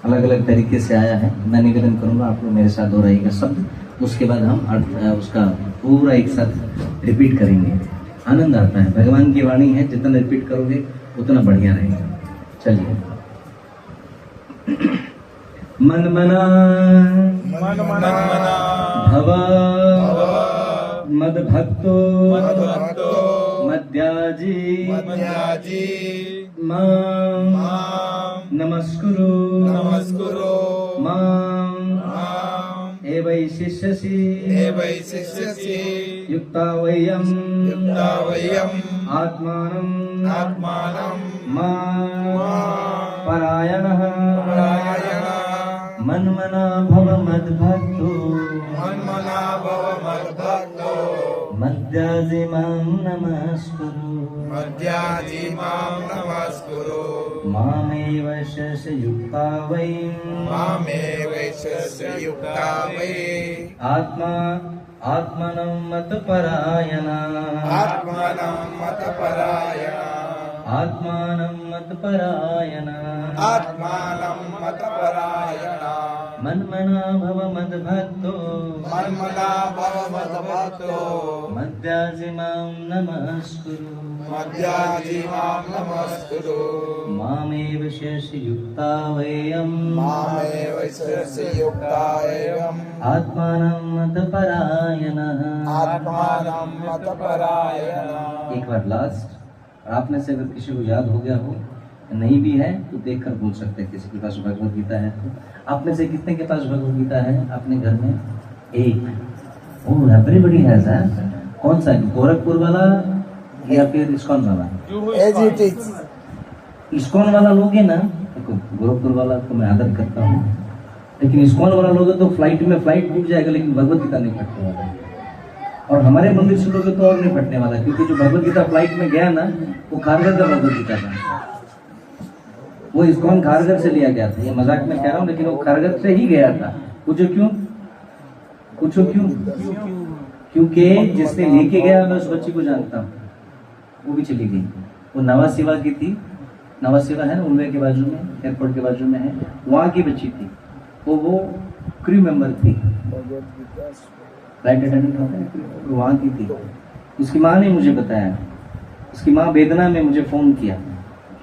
अलग अलग तरीके से आया है। मैं निवेदन करूंगा, आप लोग मेरे साथ दोहराइएगा शब्द, उसके बाद हम अर्थ उसका पूरा एक साथ रिपीट करेंगे। आनंद आता है, भगवान की वाणी है, जितना रिपीट करोगे उतना बढ़िया रहेगा। चलिए। मन मना भव मद भक्तो मद्याजी मां नमस्कुरु मां एवै शिष्यसि युक्ता वयम् आत्मानं मां परायणः मन्मना भव मद्भक्तो मद्याजी मां नमस्कुरु मामेव शस्य युक्ता वै आत्मनं मतपरायणा मन्मना भव मद्भक्तो मद्याजी मां नमस्कुरु मामेव शस्य युक्ता वयम् आत्मानं मतपरायणः। एक बार लास्ट, आप में से अगर किसी को याद हो गया हो, नहीं भी है तो देखकर बोल सकते हैं। किसी के पास भगवत गीता है तो आप में से कितने के पास भगवत गीता है अपने घर में? एक। ओह, एवरीबॉडी हैज है। कौन सा, गोरखपुर वाला या फिर इस्कॉन वाला? इस्कॉन वाला लोगे ना, देखो गोरखपुर वाला तो मैं आदर करता हूँ, लेकिन इस्कॉन वाला लोगे तो फ्लाइट टूट जाएगा, लेकिन भगवत गीता नहीं फटने वाला। और हमारे मंदिर से लोगे तो और नहीं फटने वाला, क्योंकि जो भगवत गीता फ्लाइट में गया ना, वो खारघर का भगवत गीता था। वो इस्कॉन खारघर से लिया गया था। ये मजाक में कह रहा हूँ, लेकिन वो खारघर से ही गया था। पूछो क्यों? क्योंकि जिसने लेके गया मैं उस बच्ची को जानता हूँ, वो भी चली गई। वो नवा सेवा की थी, नवा सेवा है ना उनवे के बाजू में, एयरपोर्ट के बाजू में है, वहाँ की बच्ची थी। वो क्रू मेंबर थी, फ्लाइट अटेंडेंट होता है, वहाँ की थी। उसकी माँ ने मुझे बताया, उसकी माँ वेदना में मुझे फोन किया,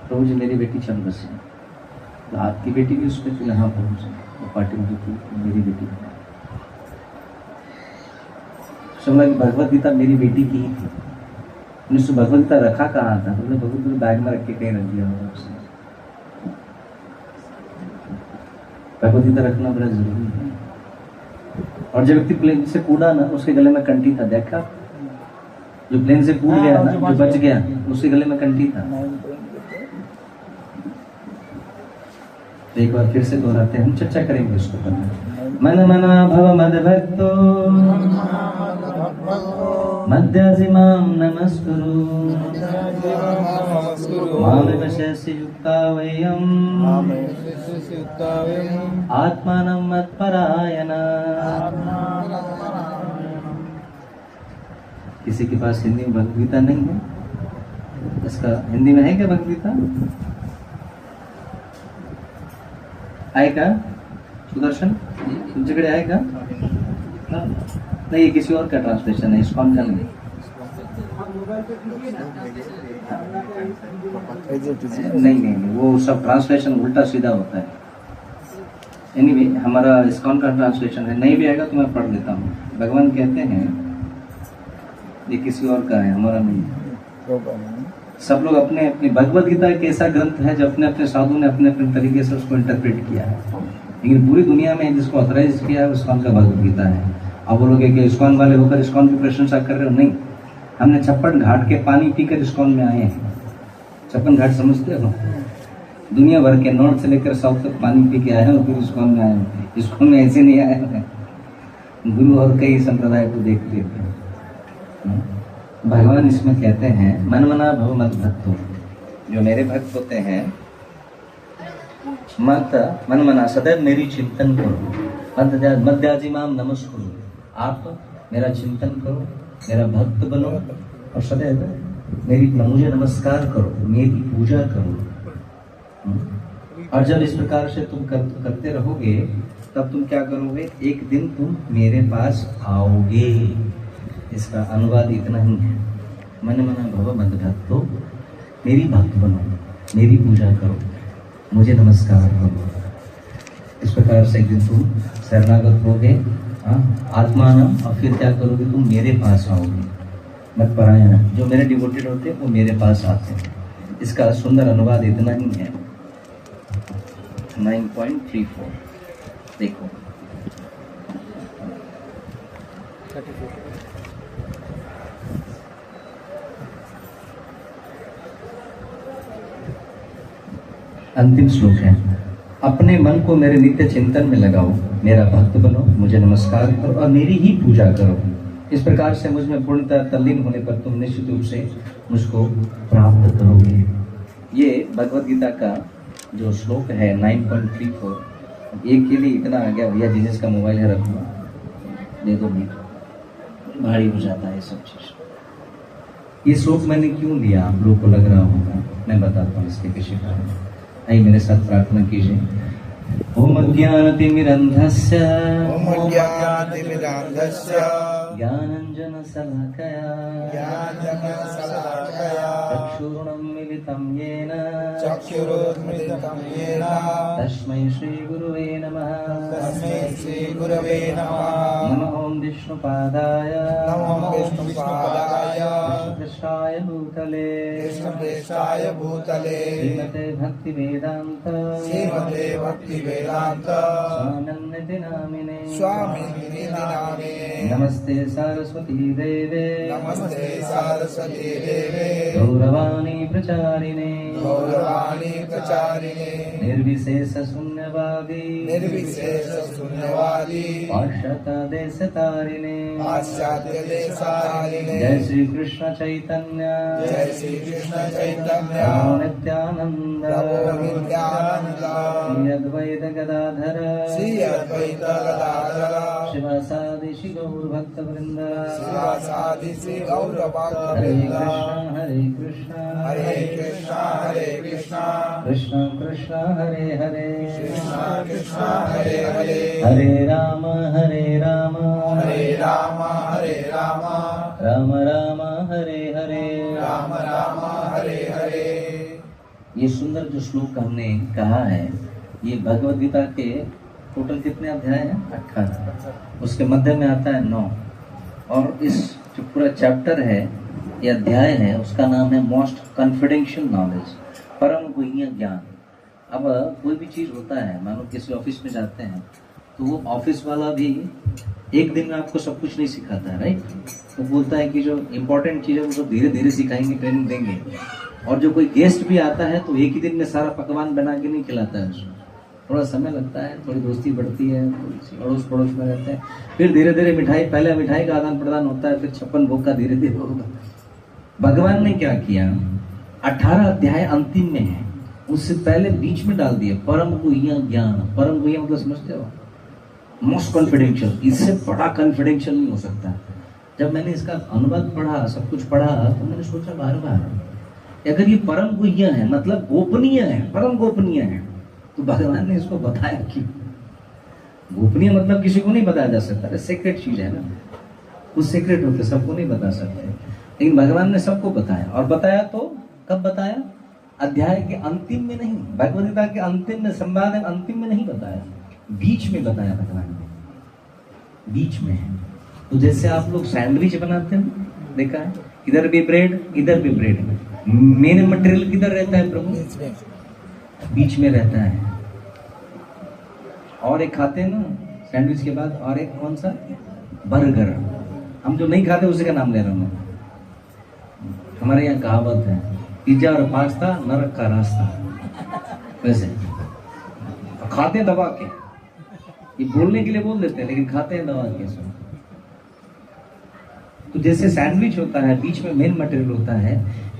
प्रभु जी मेरी बेटी चल बसी। तो आपकी बेटी भी उसमें थी? यहाँ पहुँचे, वो पार्टी में थी मेरी बेटी। समझा कि भगवत गीता मेरी बेटी की ही थी। उसने भगवत गीता रखा कहाँ था? तो भगवत गीता बैग में रख के कहीं रख दिया होगा उसने। भगवत गीता रखना बड़ा जरूरी है। और जब व्यक्ति प्लेन से कूदा ना, उसके गले में कंठी था, देखा? जो प्लेन से कूद गया ना, जो बच गया, उसके गले में कंठी था। एक बार फिर से दोहराते हैं, हम चर्चा करेंगे उसको। मन मना भव मद्भक्तो मद्याजी मां नमस्कुरु मामेव शस्य युक्ता वयम् आत्मानं मत्परायणा। किसी के पास हिंदी में भगवद गीता नहीं है? इसका हिंदी में है क्या भगवद गीता? आएगा सुदर्शन, तुमच्याकडे आएगा? नहीं, ये किसी और का ट्रांसलेशन है, इस्कॉन का नहीं। नहीं, वो सब ट्रांसलेशन उल्टा सीधा होता है। एनीवे, हमारा इस्कॉन का ट्रांसलेशन है। नहीं भी आएगा तो मैं पढ़ लेता हूँ। भगवान कहते हैं, ये किसी और का है, हमारा नहीं। सब लोग अपने अपनी, भगवत गीता एक ऐसा ग्रंथ है जो अपने अपने साधु ने अपने अपने तरीके से उसको इंटरप्रेट किया है, लेकिन पूरी दुनिया में जिसको ऑथराइज किया है इस्कॉन का भगवत गीता है। अब बोलोगे कि इस्कॉन वाले होकर इस्कॉन की प्रशंसा कर रहे हो? नहीं, हमने छप्पन घाट के पानी पीकर इस्कॉन में आए हैं। छप्पन घाट समझते हो? दुनिया भर के नॉर्थ से लेकर साउथ तक पानी पी के आए हैं और फिर इस्कॉन में आए हैं। इस्कॉन में ऐसे नहीं आए हैं, गुरु और कई संप्रदाय को देख लेते हैं। भगवान इसमें कहते हैं, मन मना भव मत भक्तो, जो मेरे भक्त होते हैं, मत मन मना सदैव मेरी चिंतन करो, मद्याजी माम नमस्कुरु, आप मेरा चिंतन करो, मेरा भक्त बनो और सदैव मुझे नमस्कार करो, मेरी पूजा करो। और जब इस प्रकार से तुम करते रहोगे तब तुम क्या करोगे, एक दिन तुम मेरे पास आओगे। इसका अनुवाद इतना ही है, मन मना भव मद भक्तो, मेरी भक्त बनो, मेरी पूजा करो, मुझे नमस्कार करो। इस प्रकार से एक दिन तुम शरणागत होगे आत्मानम, और फिर क्या करोगे, तुम मेरे पास आओगे। मत परायण, जो मेरे डिवोटेड होते हैं वो मेरे पास आते हैं। इसका सुंदर अनुवाद इतना ही है। 9.34 देखो, अंतिम श्लोक है, अपने मन को मेरे नित्य चिंतन में लगाओ, मेरा भक्त बनो, मुझे नमस्कार करो और मेरी ही पूजा करो। इस प्रकार से मुझ में पूर्णतः तल्लीन होने पर तुम निश्चित रूप से मुझको प्राप्त करोगे। ये भगवद गीता का जो श्लोक है 9.34, एक के लिए इतना आ गया भैया, जिस का मोबाइल है रखूँगा, दे दो नहीं, भारी हो जाता है सब चीज़। ये श्लोक मैंने क्यों लिया, आप लोगों को लग रहा होगा, मैं बताता हूँ इसके पीछे कारण। आइए मेरे साथ प्रार्थना कीजिए। ओम अज्ञानतिमिरन्धस्य ज्ञानाञ्जन शलाकया चक्षुरुन्मीलितं येन तस्मै श्रीगुरुवे नमः। नमो ओम विष्णुपादाय कृष्णाय भूतले श्रीमते भक्तिवेदान्त स्वामिन्निति नामिने नमस्ते सरस्वती देवे गौरवाणी प्रचारिणे निर्विशेष शून्यवादी पाश्चात्य देशतारिणे जय श्री कृष्ण चैतन्य नित्यानंद श्री अद्वैत गदाधर शिवासादि श्री गौर भक्त वृंद। हरे कृष्ण कृष्ण कृष्ण हरे हरे हरे राम राम राम हरे हरे। ये सुंदर जो श्लोक हमने कहा है, ये भगवद गीता के टोटल कितने अध्याय हैं, 18। उसके मध्य में आता है 9, और इस जो पूरा चैप्टर है, ये अध्याय है, उसका नाम है मोस्ट कॉन्फिडेंशियल नॉलेज, परम गुह्य ज्ञान। अब कोई भी चीज़ होता है, मानो किसी ऑफिस में जाते हैं तो वो ऑफिस वाला भी एक दिन में आपको सब कुछ नहीं सिखाता है, राइट। वो बोलता है कि जो इम्पोर्टेंट चीज़ है वो सब धीरे धीरे सिखाएंगे, ट्रेनिंग देंगे। और जो कोई गेस्ट भी आता है तो एक ही दिन में सारा पकवान बना के नहीं खिलाता है उसको, थोड़ा समय लगता है, थोड़ी दोस्ती बढ़ती है, अड़ोस पड़ोस में रहते हैं, फिर धीरे धीरे मिठाई, पहले मिठाई का आदान प्रदान होता है, फिर 56 भोग का धीरे धीरे होगा। भगवान ने क्या किया, 18 अध्याय अंतिम में है, उससे पहले बीच में डाल दिया परम गुह्य ज्ञान। परम गुह्य मतलब समझते हो, मोस्ट कॉन्फिडेंशियल। इससे बड़ा कॉन्फिडेंशियल नहीं हो सकता। जब मैंने इसका अनुवाद पढ़ा, सब कुछ पढ़ा, तो मैंने सोचा बार बार, अगर ये परम गुह्य है मतलब गोपनीय है, परम गोपनीय है, तो भगवान ने इसको बताया क्यों? गोपनीय मतलब किसी को नहीं बताया जा सकता, सीक्रेट चीज है ना, कुछ सीक्रेट होते सबको नहीं बता सकते, लेकिन भगवान ने सबको बताया। और बताया तो कब बताया? अध्याय के अंतिम में नहीं, भगवद गीता के अंतिम में, संवाद में अंतिम में नहीं बताया, बीच में बताया भगवान ने, बीच में है। तो जैसे आप लोग सैंडविच बनाते हैं, देखा है, इधर भी ब्रेड इधर भी ब्रेड, मेन मटेरियल किधर रहता है प्रभु? बीच में रहता है। और एक खाते हैं ना सैंडविच के बाद, और एक कौन सा, बर्गर। हम जो नहीं खाते उसी का नाम ले रहा हूँ। हमारे यहाँ कहावत है, पिज्जा और पास्ता नरक का रास्ता। वैसे खाते हैं दबा के, ये बोलने के लिए बोल देते हैं, लेकिन खाते हैं दबा के सब। तो जैसे सैंडविच होता है, बीच में मेन मटेरियल होता है,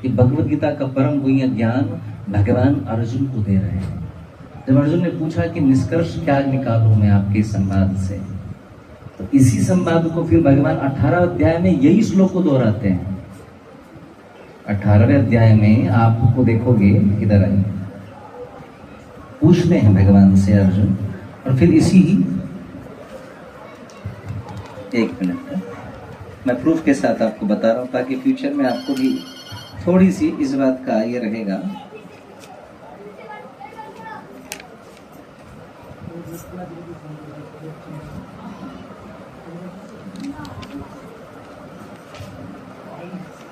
ये भगवद गीता का परम गुह्य ज्ञान भगवान अर्जुन को दे रहे हैं। जब अर्जुन ने पूछा कि निष्कर्ष क्या निकालूं मैं आपके संवाद से, तो इसी संवाद को फिर भगवान 18 अध्याय में यही श्लोक को दोहराते हैं। 18वें अध्याय में आपको देखोगे, इधर आइए, पूछते हैं भगवान से अर्जुन, और फिर इसी ही एक मिनट मैं प्रूफ के साथ आपको बता रहा हूं, ताकि फ्यूचर में आपको भी थोड़ी सी इस बात का ये रहेगा।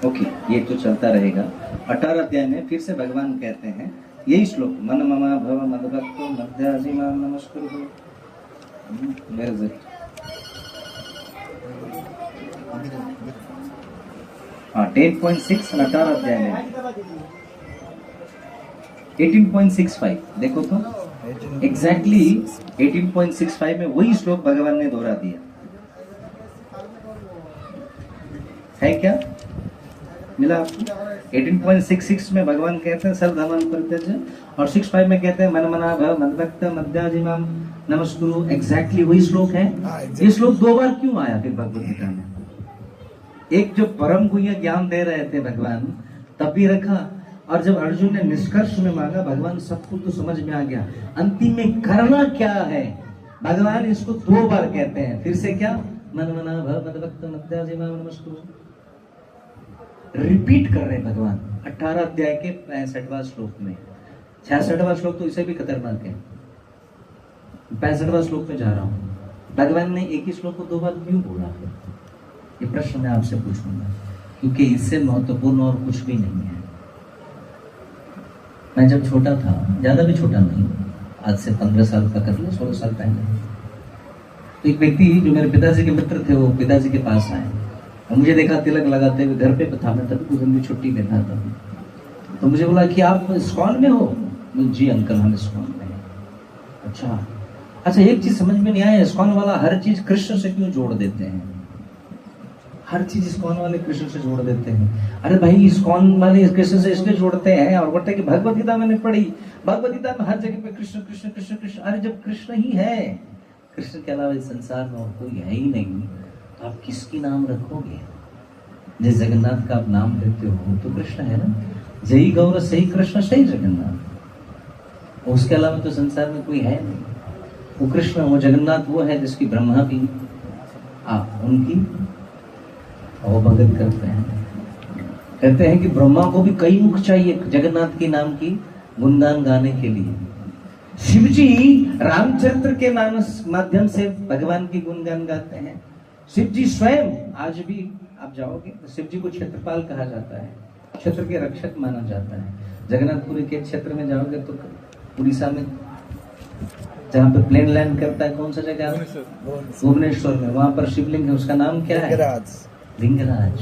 ओके, ये तो चलता रहेगा। 18 अध्याय में फिर से भगवान कहते हैं यही श्लोक, मन ममा भव मद्भक्तो मध्याजी माम नमस्कुरु। Where is it? हाँ, 10.6 और 18 अध्याय में 18.65 देखो तो एग्जैक्टली 18.65 में वही श्लोक भगवान ने दोहरा दिया है। क्या मिला आपको? 18.66 में भगवान कहते हैं सर्वधर्मान् परित्यज्य, और 65 में कहते हैं मन मना भव मद्भक्त मध्याजी माम नमस्कुरु। एग्जैक्टली वही श्लोक है। ये श्लोक 2 बार क्यों आया फिर भगवद गीता में? एक जो परम गुह्य ज्ञान दे रहे थे भगवान तब भी रखा, और जब अर्जुन ने निष्कर्ष में मांगा भगवान सब कुछ तो समझ में आ गया, अंतिम में करना क्या है भगवान इसको 2 बार कहते हैं। फिर से क्या? मन मना भव मद्भक्त मध्याजी माम नमस्कुरु रिपीट कर रहे हैं भगवान 18 अध्याय के 65वां श्लोक में। 66वां श्लोक तो इसे भी खतरनाक है। 65वां श्लोक में जा रहा हूं। भगवान ने एक ही श्लोक को 2 बार क्यों बोला? ये प्रश्न मैं आपसे पूछूंगा, क्योंकि इससे महत्वपूर्ण और कुछ भी नहीं है। मैं जब छोटा था, ज्यादा भी छोटा नहीं, आज से 15 साल का कर लो, 16 साल पहले, तो एक व्यक्ति जो मेरे पिताजी के मित्र थे वो पिताजी के पास आए और मुझे देखा तिलक लगाते हुए, घर पे था, मैं तभी कुछ दिन की छुट्टी में था तभी, तो मुझे बोला कि आप इस्कॉन में हो? जी अंकल, हम इस्कॉन में हैं। अच्छा, एक चीज समझ में नहीं आया, इस्कॉन वाला हर चीज कृष्ण से क्यों जोड़ देते हैं? हर चीज इस्कॉन वाले कृष्ण से जोड़ देते हैं। अरे भाई, इस्कॉन वाले कृष्ण से इसलिए जोड़ते हैं, और बोलते हैं कि भगवद गीता मैंने पढ़ी, भगवद गीता में हर जगह पे कृष्ण कृष्ण कृष्ण कृष्ण। अरे जब कृष्ण ही है, कृष्ण के अलावा इस संसार में और कोई है ही नहीं, तो आप किसकी नाम रखोगे? जिस जगन्नाथ का आप नाम लेते हो तो कृष्ण है ना। जय गौर सही कृष्ण सही जगन्नाथ, उसके अलावा तो संसार में कोई है नहीं। वो कृष्ण, वो जगन्नाथ वो है जिसकी ब्रह्मा भी आप उनकी अवभगत करते हैं। कहते हैं कि ब्रह्मा को भी कई मुख चाहिए जगन्नाथ के नाम की गुणगान गाने के लिए। शिव जी रामचरित्र के माध्यम से भगवान की गुणगान गाते हैं। शिव जी स्वयं, आज भी आप जाओगे तो शिव जी को क्षेत्रपाल कहा जाता है, क्षेत्र के रक्षक माना जाता है। जगन्नाथपुरी के क्षेत्र में जाओगे तो उड़ीसा में जहाँ पे प्लेन लैंड करता है, कौन सा जगह? भुवनेश्वर में। वहां पर शिवलिंग है, उसका नाम क्या है? लिंगराज।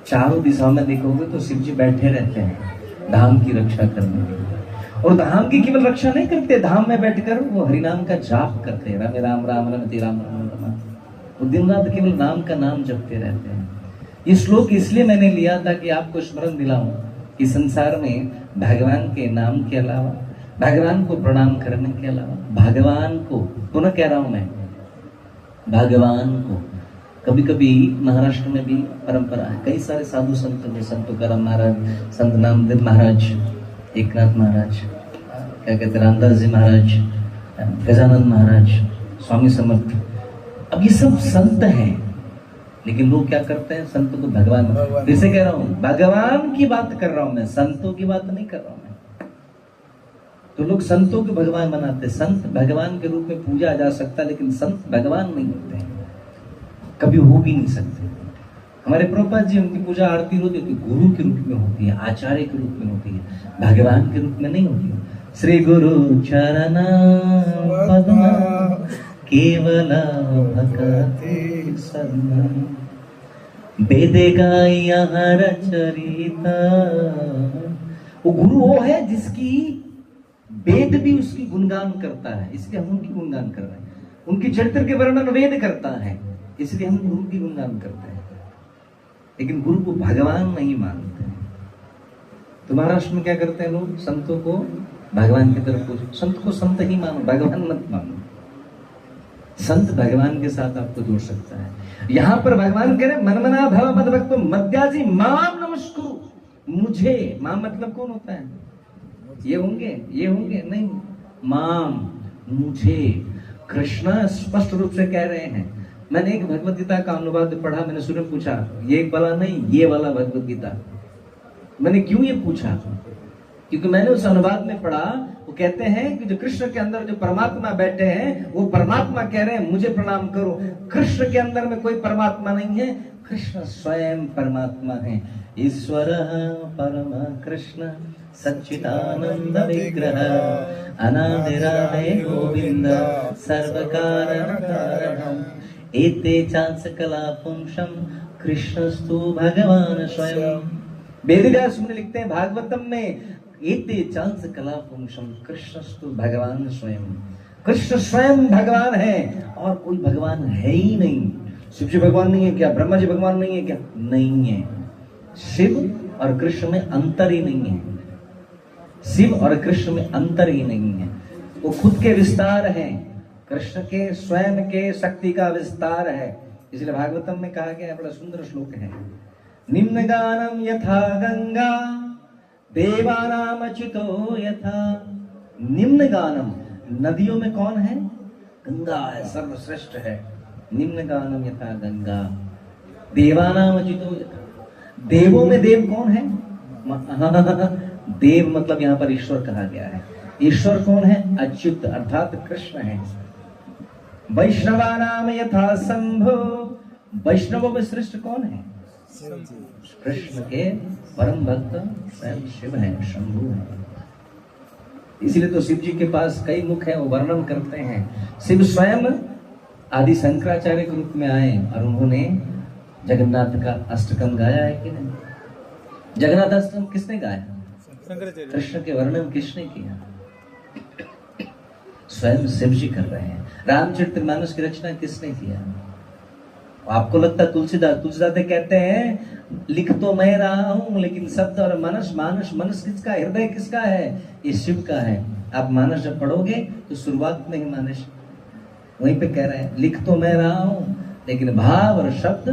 चारों दिशाओं में देखोगे तो शिव जी बैठे रहते हैं धाम की रक्षा करने के लिए। और धाम की केवल रक्षा नहीं करते, धाम में बैठकर वो हरिनाम का जाप करते हैं। राम राम राम रमति राम राम राम। वो दिन रात केवल नाम का नाम जपते रहते हैं। ये श्लोक इसलिए मैंने लिया था कि आपको स्मरण दिलाऊं कि संसार में भगवान के नाम के अलावा, भगवान को प्रणाम करने के अलावा, भगवान को, पुनः कह रहा हूं मैं, भगवान को, कभी कभी महाराष्ट्र में भी परंपरा है, कई सारे साधु संत में, संत तुकाराम महाराज, संत नामदेव महाराज, एकनाथ महाराज, क्या कहते, रामदास जी महाराज, गजानंद महाराज, स्वामी समर्थ, अब ये सब संत हैं, लेकिन लोग क्या करते हैं? संत को भगवान, फिर से कह रहा हूं, भगवान की बात कर रहा हूं मैं, संतों की बात नहीं कर रहा हूं मैं। तो लोग संतों को भगवान बनाते। संत भगवान के रूप में पूजा जा सकता, लेकिन संत भगवान नहीं होते हैं, कभी हो भी नहीं सकते। हमारे प्रभुपाद जी, उनकी पूजा आरती होती है गुरु के रूप में होती है, आचार्य के रूप में होती है, भगवान के रूप में नहीं होती है। श्री गुरु चरण पद्म केवल भक्ति सन्ना, वेदे गाया हर चरिता। वो गुरु वो है जिसकी वेद भी उसकी गुणगान करता है, इसलिए हम उनकी गुणगान कर रहे हैं। उनके चरित्र के वर्णन वेद करता है, इसलिए हम गुरु की गुणगान करते हैं। लेकिन गुरु को भगवान नहीं मानते हैं। तो महाराष्ट्र में क्या करते हैं लोग? संतों को भगवान की तरफ पूछो। संत को संत ही मानो, भगवान मत मानो। संत भगवान के साथ आपको जोड़ सकता है। यहां पर भगवान कह रहे मनमना भव मद्भक्तो मद्याजी माम नमस्कुरु। मुझे, माम मतलब कौन होता है? ये होंगे नहीं, माम, मुझे। कृष्ण स्पष्ट रूप से कह रहे हैं। मैंने एक भगवत गीता का अनुवाद पढ़ा, मैंने सूर्य पूछा ये वाला नहीं, ये वाला भगवत गीता। मैंने क्यों ये पूछा? क्योंकि मैंने उस अनुवाद में पढ़ा, वो कहते हैं कि जो कृष्ण के अंदर जो परमात्मा बैठे हैं, वो परमात्मा कह रहे हैं मुझे प्रणाम करो। कृष्ण के अंदर में कोई परमात्मा नहीं है, कृष्ण स्वयं परमात्मा है। ईश्वर परम कृष्ण सच्चिदानंद विग्रह अनादिरादे गोविंद सर्वकारण कारणम एते चांस कला पुंसम कृष्णस्तु भगवान स्वयं। वेदव्यास मुनि लिखते हैं भागवतम में, एते चांस कला पुंसम कृष्णस्तु भगवान स्वयं। कृष्ण स्वयं भगवान है और कोई भगवान है ही नहीं। शिव जी भगवान नहीं है क्या? ब्रह्मा जी भगवान नहीं है क्या? नहीं है। शिव और कृष्ण में अंतर ही नहीं है। शिव और कृष्ण में अंतर ही नहीं है। वो खुद के विस्तार हैं, कृष्ण के स्वयं के शक्ति का विस्तार है। इसलिए भागवतम में कहा गया है, बड़ा सुंदर श्लोक है, निम्न गानम यथा गंगा देवानाम अच्युतो यथा। निम्न गानम, नदियों में कौन है? गंगा है, सर्वश्रेष्ठ है। निम्न गानम यथा गंगा देवानाम अच्युतो यथा। देवों में देव कौन है? देव मतलब यहाँ पर ईश्वर कहा गया है। ईश्वर कौन है? अच्युत अर्थात कृष्ण है। वैष्णवानाम यथा शंभो, वैष्णवों में श्रेष्ठ कौन है? कृष्ण के परम भक्त स्वयं शिव है, शंभु है। इसलिए तो शिव जी के पास कई मुख हैं, वो वर्णन करते हैं। शिव स्वयं आदि शंकराचार्य के रूप में आए और उन्होंने जगन्नाथ का अष्टकम गाया है कि नहीं? जगन्नाथ अष्टकम किसने गाया? कृष्ण के वर्णन किसने किया? स्वयं शिव जी कर रहे हैं। रामचरितमानस की रचना किसने किया? आपको लगता है तुलसीदास कहते हैं लिख तो मैं रहा हूं, लेकिन शब्द और मानस मानस किसका, हृदय किसका है? ये शिव का है। आप मानस जब पढ़ोगे तो शुरुआत में ही मानस वहीं पे कह रहे हैं, लिख तो मैं रहा हूं लेकिन भाव और शब्द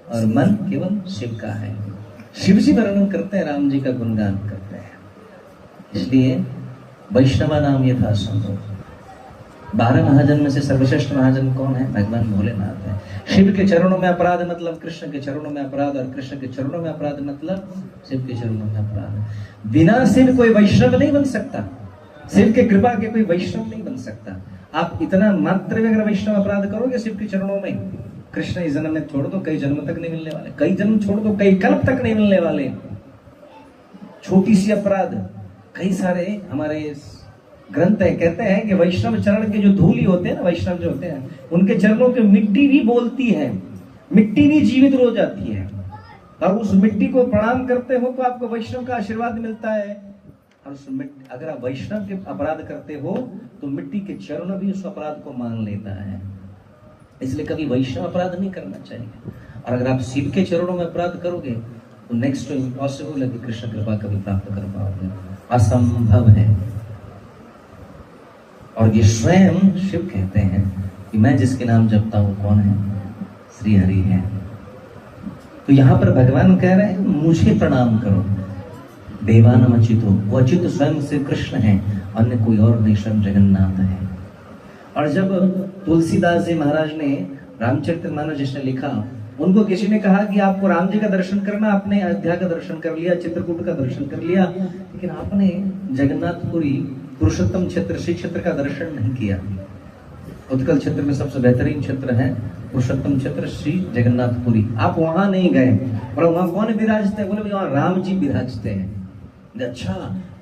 और मन केवल शिव का है। शिव जी वर्णन करते हैं, राम जी का गुणगान करते हैं। इसलिए वैष्णवा नाम यथा संभव। 12 महाजन में से सर्वश्रेष्ठ महाजन कौन है? भगवान भोलेनाथ है। शिव के चरणों में अपराध मतलब कृष्ण के चरणों में अपराध, और कृष्ण के चरणों में अपराध मतलब शिव के चरणों में अपराध। बिना शिव कोई वैष्णव नहीं बन सकता, शिव के कृपा के कोई वैष्णव नहीं बन सकता। आप इतना मात्र में अगर वैष्णव अपराध करोगे शिव के चरणों में, कृष्ण इस जन्म में छोड़ दो, कई जन्म तक नहीं मिलने वाले, कई जन्म छोड़ दो, कई कल्प तक नहीं मिलने वाले। छोटी सी अपराध, कई सारे हमारे ग्रंथ है, कहते हैं कि वैष्णव चरण के जो धूली होते हैं ना, वैष्णव जो होते हैं उनके चरणों की मिट्टी भी बोलती है, मिट्टी भी जीवित हो जाती है, और उस मिट्टी को प्रणाम करते हो तो आपको वैष्णव का आशीर्वाद मिलता है। और उस अगर आप वैष्णव के अपराध करते हो तो मिट्टी के चरण भी उस अपराध को मान लेता है। इसलिए कभी वैष्णव अपराध नहीं करना चाहिए। और अगर आप शिव के चरणों में अपराध करोगे तो नेक्स्ट तो इम्पॉसिबल है कि कृष्ण कृपा कभी प्राप्त कर पाओगे, असंभव है। और ये स्वयं शिव कहते हैं कि मैं जिसके नाम जपता हूं कौन है? श्री हरि है। तो यहां पर भगवान कह रहे हैं मुझे प्रणाम करो। देवानम अच्युतो, वो अच्युत स्वयं से कृष्ण है, अन्य कोई और नहीं, स्वयं जगन्नाथ है। और जब तुलसीदास जी महाराज ने रामचरितमानस जिसने लिखा, उनको किसी ने कहा कि आपको राम जी का दर्शन करना, आपने अयोध्या का दर्शन कर लिया, चित्रकूट का दर्शन कर लिया, लेकिन आपने जगन्नाथपुरी पुरुषोत्तम क्षेत्र श्री क्षेत्र का दर्शन नहीं किया। उत्कल क्षेत्र में सबसे बेहतरीन क्षेत्र है पुरुषोत्तम क्षेत्र श्री जगन्नाथपुरी, आप वहां नहीं गए। और वहां कौन विराजते हैं? बोले वहां राम जी विराजते हैं। अच्छा,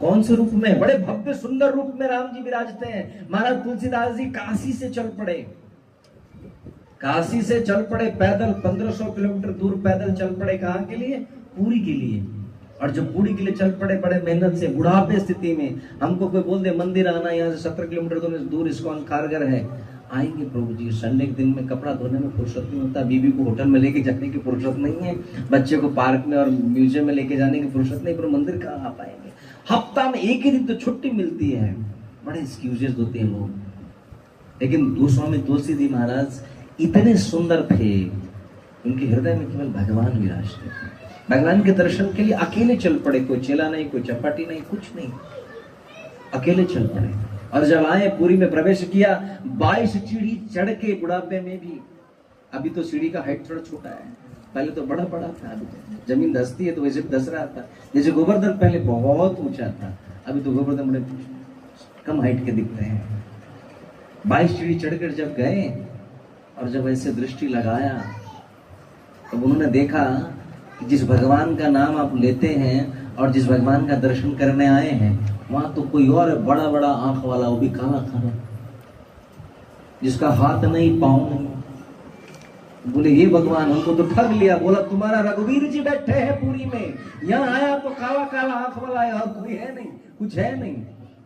कौन से रूप में? बड़े भव्य सुंदर रूप में राम जी विराजते हैं। महाराज तुलसीदास जी काशी से चल पड़े, काशी से चल पड़े पैदल, 1500 किलोमीटर दूर पैदल चल पड़े। कहाँ के लिए? पुरी के लिए। और जब पुरी के लिए चल पड़े बड़े मेहनत से, बुढ़ापे स्थिति में, हमको कोई बोल दे मंदिर आना, यहाँ से 17 किलोमीटर दूर इस्कॉन कारगर है, आएंगे प्रभु जी। संडे के दिन में कपड़ा धोने में फुर्सत नहीं होता, बीबी को होटल में लेके जाने की फुर्सत नहीं है, बच्चे को पार्क में और म्यूजियम में लेके जाने की फुर्सत नहीं, पर मंदिर कहाँ आ पाएंगे? हफ्ता में एक ही दिन तो छुट्टी मिलती है, बड़े एक्सक्यूजेस होते हैं लोग। लेकिन गोस्वामी तुलसी जी महाराज इतने सुंदर थे, उनके हृदय में केवल भगवान विराजते थे। भगवान के दर्शन के लिए अकेले चल पड़े, कोई चेला नहीं, कोई चपाटी नहीं, कुछ नहीं, अकेले चल पड़े। और जब आए पुरी में प्रवेश किया, 22 सीढ़ी चढ़ के बुढ़ापे में भी, अभी तो सीढ़ी का हाइट थोड़ा छोटा है, पहले तो बड़ा बड़ा था, अभी तो जमीन धसती है तो वैसे धस रहा था। जैसे गोवर्धन पहले बहुत ऊंचा था, अभी तो गोवर्धन बड़े कम हाइट के दिखते हैं। 22 सीढ़ी चढ़कर जब गए और जब ऐसे दृष्टि लगाया तो उन्होंने देखा कि जिस भगवान का नाम आप लेते हैं और जिस भगवान का दर्शन करने आए हैं, वहां तो कोई और बड़ा बड़ा आंख वाला, वो भी काला काला, जिसका हाथ नहीं पाँव नहीं। बोले ये भगवान, हमको तो ठग लिया। बोला तुम्हारा रघुवीर जी बैठे हैं पुरी में, यहाँ आया तो काला काला आंख वाला आया, कोई है नहीं, कुछ है नहीं,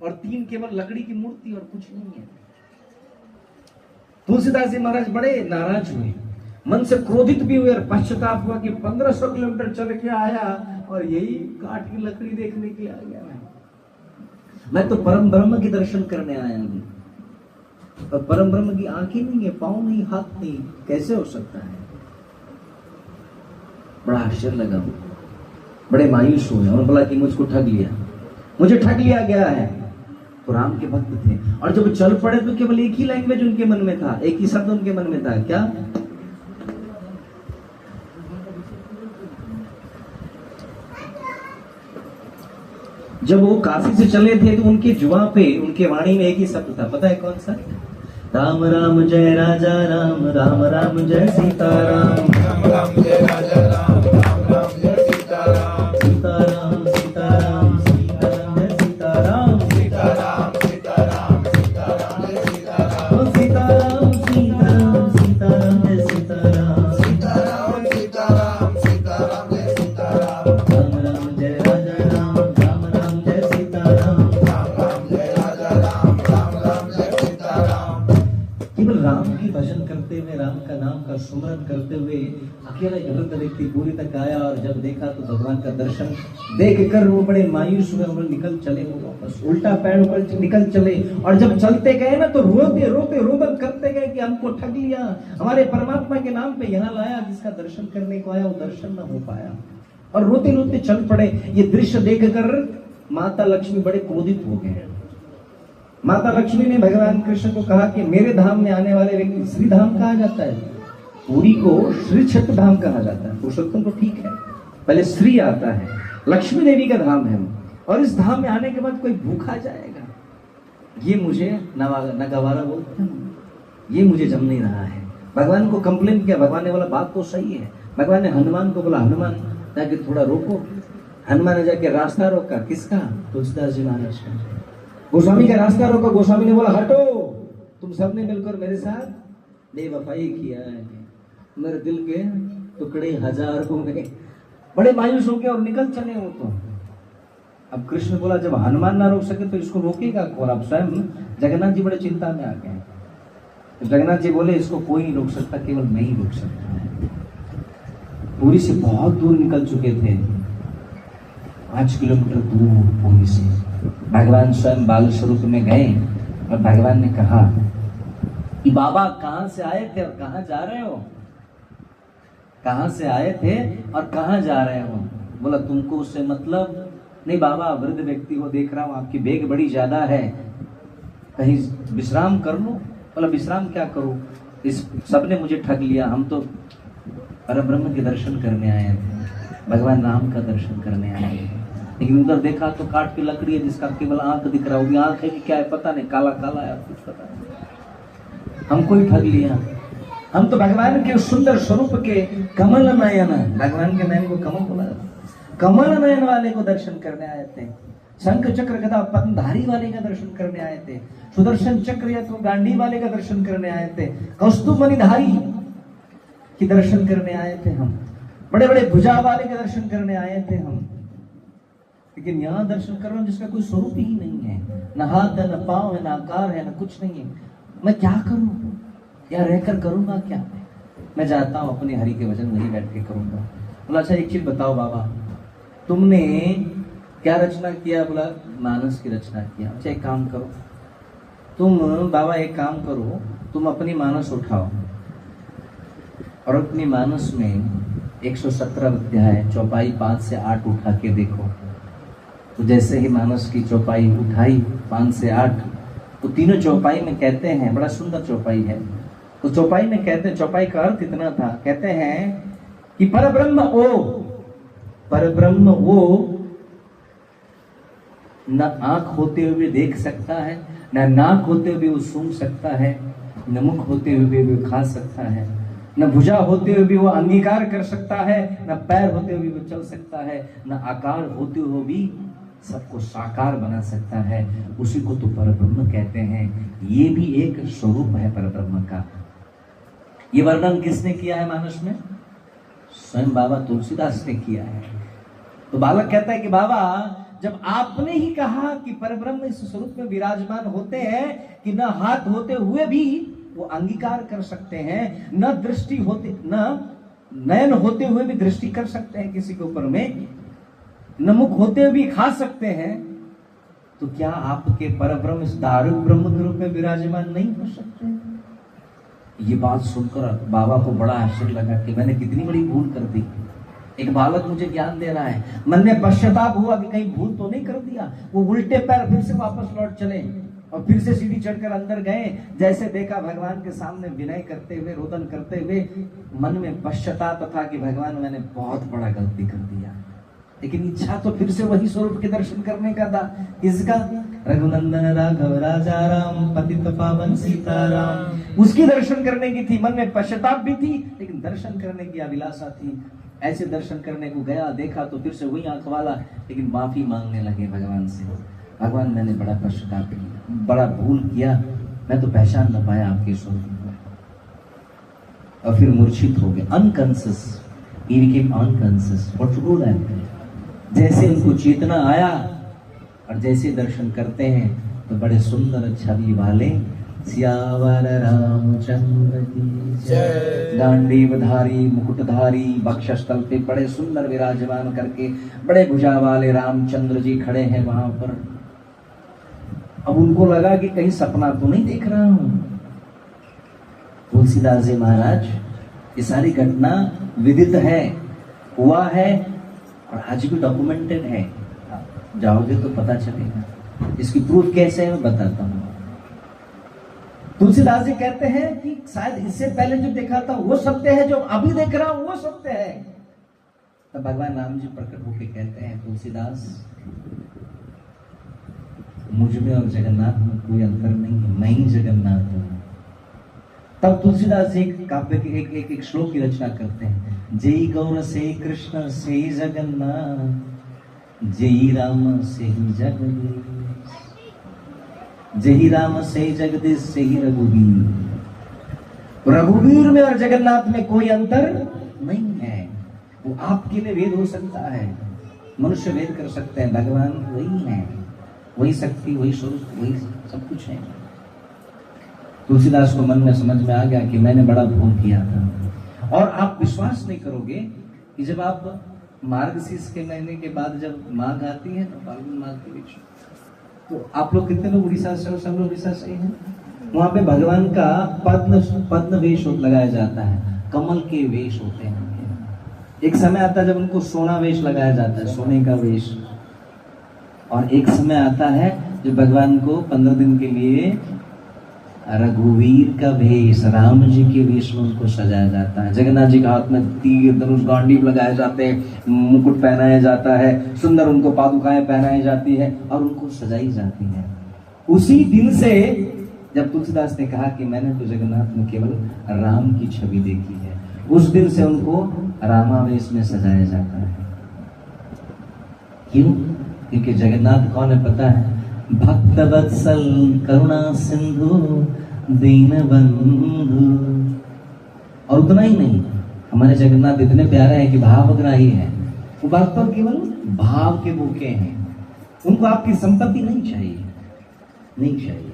और 3 केवल लकड़ी की मूर्ति और कुछ नहीं है। तुलसीदास जी महाराज बड़े नाराज हुए, मन से क्रोधित भी हुए और पश्चाताप हुआ कि 1500 किलोमीटर चल के आया और यही काठ की लकड़ी देखने के लिए आ गया। मैं तो परम ब्रह्म के दर्शन करने आया हूं, और परम ब्रह्म की आंखें नहीं है, पांव नहीं, हाथ नहीं, कैसे हो सकता है? बड़ा आश्चर्य लगा, बड़े मायूस हुए और बोला कि मुझको ठग लिया, मुझे ठग लिया गया है। तो राम के भक्त थे, और जब चल पड़े तो केवल एक ही लैंग्वेज उनके मन में था, एक ही शब्द उनके मन में था, क्या? जब वो काशी से चले थे तो उनके जुआ पे, उनके वाणी में एक ही शब्द था, पता है कौन सा? राम राम जय राजा राम, राम राम जय सीताराम, राम राम जय राजा राम, राम राम जय सीताराम, सीताराम सीताराम सीताराम जय सीताराम, सीताराम सीताराम सीताराम जय सीताराम, सीताराम सीताराम सीताराम जय सीताराम, सीताराम सीताराम सीताराम जय सीताराम, राम राम जय राजा राम, राम राम जय सीताराम, राम राम जय राजा राम, राम राम जय सीताराम। केवल राम की भजन करते हुए, राम का नाम का सुमरन करते हुए अकेला वृद्ध व्यक्ति पूरी तक आया, और जब देखा तो भगवान का दर्शन देख कर वो बड़े मायूस हुए और निकल चले, वो वापस उल्टा पैर ऊपर निकल चले। और जब चलते गए ना तो रोते रोते रोदन करते गए कि हमको ठग लिया, हमारे परमात्मा के नाम पे यहाँ लाया, जिसका दर्शन करने को आया वो दर्शन न हो पाया, और रोते रोते चल पड़े। ये दृश्य देखकर माता लक्ष्मी बड़े क्रोधित हो गए। माता लक्ष्मी ने भगवान कृष्ण को कहा कि मेरे धाम में आने वाले व्यक्ति, श्री धाम कहा जाता है, पुरी को श्री क्षेत्र धाम कहा जाता है, पुरुषोत्तम तो ठीक है, पहले श्री आता है, लक्ष्मी देवी का धाम है, और इस धाम में आने के बाद कोई भूखा जाएगा, ये मुझे न गवारा बोलते हैं, ये मुझे जम नहीं रहा है। भगवान को कंप्लेन किया, भगवान ने बोला बात तो सही है। भगवान ने हनुमान को बोला, हनुमान जाके थोड़ा रोको। हनुमान ने जाके रास्ता रोका, किसका? तुलसीदास जी महाराज का। गोस्वामी का रास्ता रोका, गोस्वामी ने बोला हटो, तुम सबने मिलकर मेरे साथ बेवफाई किया है, मेरे दिल के टुकड़े 1000 हो गए। बड़े मायूस हो गए और निकल चले वो तो। अब कृष्ण बोला जब हनुमान ना रोक सके तो इसको रोकेगा कौन? अब स्वयं जगन्नाथ जी बड़े चिंता में आ गए। तो जगन्नाथ जी बोले इसको कोई नहीं रोक सकता, केवल मैं ही रोक सकता है। पुरी से बहुत दूर निकल चुके थे, 5 किलोमीटर दूर पुरी से। भगवान स्वयं बाल स्वरूप में गए और भगवान ने कहा कि बाबा कहां से आए थे और कहां जा रहे हो? कहां से आए थे और कहां जा रहे हो? बोला तुमको उससे मतलब नहीं बाबा, वृद्ध व्यक्ति को देख रहा हूं, आपकी बेग बड़ी ज्यादा है, कहीं विश्राम कर लो। बोला विश्राम क्या करूं, इस सबने मुझे ठग लिया, हम तो परब्रह्म के दर्शन करने आए थे, भगवान राम का दर्शन करने आए थे, लेकिन उधर देखा तो काठ की लकड़ी है जिसका केवल आंख दिख रहा, होगी आंख है कि क्या है पता नहीं, काला काला है, कुछ पता नहीं, हमको ही ठग लिया। हम तो भगवान के सुंदर स्वरूप के कमल नयन, भगवान के नयन को कमल बोला, कमल नयन वाले को दर्शन करने आए थे, शंख चक्र गदा पद्मधारी वाले का दर्शन करने आए थे, सुदर्शन चक्र या तो गांडी वाले का दर्शन करने आए थे, कौस्तुभ मणिधारी की दर्शन करने आए थे हम, बड़े बड़े भुजा वाले के दर्शन करने आए थे हम। लेकिन यहाँ दर्शन कर रहा हूं जिसका कोई स्वरूप ही नहीं है, न हाथ है, न पांव है, न आकार है, न कुछ नहीं है। मैं क्या करूं, या रहकर करूंगा क्या? मैं जाता हूं अपने हरि के वचन वहीं बैठ के करूंगा। बोला अच्छा एक चीज बताओ बाबा, तुमने क्या रचना किया? बोला मानस की रचना किया। अच्छा एक काम करो तुम बाबा, एक काम करो, तुम अपनी मानस उठाओ और अपनी मानस में 117 अध्याय चौपाई 5 से 8 उठा के देखो। तो जैसे ही मानस की चौपाई उठाई 5 से 8, तो तीनों चौपाई में कहते हैं, बड़ा सुंदर चौपाई है, तो चौपाई में कहते हैं, चौपाई का अर्थ इतना था, कहते हैं कि परब्रह्म वो न आंख होते हुए देख सकता है, न नाक होते हुए वो सूंघ सकता है, न मुख होते हुए वो खा सकता है, न भुजा होते हुए भी वो अंगीकार कर सकता है, न पैर होते हुए वो चल सकता है, न आकार होते हुए भी सबको साकार बना सकता है। उसी को तो परब्रह्म कहते हैं। ये भी एक स्वरूप है परब्रह्म का। ये वर्णन किसने किया है मानस में? स्वयं बाबा तुलसीदास ने किया है। तो बालक कहता है कि बाबा, जब आपने ही कहा कि परब्रह्म इस स्वरूप में विराजमान होते हैं कि न हाथ होते हुए भी वो अंगीकार कर सकते हैं, न दृष्टि होते, न नयन होते हुए भी दृष्टि कर सकते हैं किसी के ऊपर में, न मुख होते हुए भी खा सकते हैं, तो क्या आपके परब्रह्म इस दारुक ब्रह्म के रूप में विराजमान नहीं हो सकते? ये बात सुनकर बाबा को बड़ा आश्चर्य लगा कि मैंने कितनी बड़ी भूल कर दी। एक बालक मुझे ज्ञान दे रहा है, मन में पश्चाताप हुआ कि कहीं भूल तो नहीं कर दिया। वो उल्टे पैर फिर से वापस लौट चले और फिर से सीढ़ी चढ़कर अंदर गए। जैसे देखा भगवान के सामने विनय करते हुए, रोदन करते हुए, मन में पश्चाताप था कि भगवान मैंने बहुत बड़ा गलती कर दिया। लेकिन इच्छा तो फिर से वही स्वरूप के दर्शन करने का था। किसका? रघुनंदन राघव राजा राम पतित पावन सीताराम, उसकी दर्शन करने की थी। मन में पश्चाताप भी थी, लेकिन दर्शन करने की अभिलाषा थी। ऐसे दर्शन करने को गया, देखा तो फिर से वही आंख वाला, लेकिन माफी मांगने लगे भगवान से। भगवान, मैंने बड़ा पश्चाताप किया, बड़ा भूल किया, मैं तो पहचान न पाया आपके स्वरूप को। और फिर मूर्छित हो गए, unconscious, he became unconscious. What to do then? जैसे उनको चेतना आया और जैसे दर्शन करते हैं तो बड़े सुंदर छवि वाले सियावर रामचंद्र की जय, गांडीवधारी मुकुटधारी वक्षस्थल पे बड़े सुंदर विराजमान करके बड़े भुजा वाले रामचंद्र जी खड़े हैं वहां पर। अब उनको लगा कि कहीं सपना तो नहीं देख रहा हूं। तुलसीदास जी महाराज, ये सारी घटना विदित है, हुआ है और आज भी डॉक्यूमेंटेड है। जाओगे तो पता चलेगा। इसकी प्रूफ कैसे है मैं बताता हूँ। तुलसीदास जी कहते हैं कि शायद इससे पहले जो देखा था वो सत्य है, जो अभी देख रहा हूं वो सत्य है। तब भगवान राम जी प्रकट होकर कहते हैं, तुलसीदास, मुझ में और जगन्नाथ में कोई अंतर नहीं है, मैं ही जगन्नाथ हूं। तब तुलसीदास जी एक काव्य के एक श्लोक की रचना करते हैं, जय गौर से कृष्ण से जगन्नाथ, जय राम से ही जगदीश, जय राम से जगदीश से ही रघुवीर। रघुवीर में और जगन्नाथ में कोई अंतर नहीं है। वो आपके लिए वेद हो सकता है, मनुष्य वेद कर सकते हैं, भगवान वही है, वही शक्ति, वही स्वरूप, वही सब कुछ है। तुलसीदास को मन में समझ में आ गया कि मैंने बड़ा भूल किया था। और आप विश्वास नहीं करोगे कि जब आप मार्गशीर्ष के महीने के बाद जब माघ आती है ना, फाल्गुन माघ के बीच, तो आप लोग कितने लोग उड़ीसा से, सब लोग उड़ीसा से हैं, वहां पे भगवान का पद्म वेश लगाया जाता है, कमल के वेश होते हैं। एक समय आता है जब उनको सोना वेश लगाया जाता है, सोने का वेश। और एक समय आता है जब भगवान को 15 दिन के लिए रघुवीर का वेश, राम जी के वेश में उनको सजाया जाता है। जगन्नाथ जी के हाथ में तीर धनुष गांडीव लगाए जाते हैं, मुकुट पहनाया जाता है, सुंदर उनको पादुकाएं पहनाई जाती है और उनको सजाई जाती है। उसी दिन से जब तुलसीदास ने कहा कि मैंने तो जगन्नाथ में केवल राम की छवि देखी है, उस दिन से उनको रामावेश में सजाया जाता है। क्यों? क्योंकि जगन्नाथ कौन है पता है? भक्त वत्सल करुणा सिंधु दीन बंधु। और उतना ही नहीं, हमारे जगन्नाथ इतने प्यारे हैं कि भावग्राही है। वो बात पर केवल भाव के भूखे हैं। उनको आपकी संपत्ति नहीं चाहिए, नहीं चाहिए।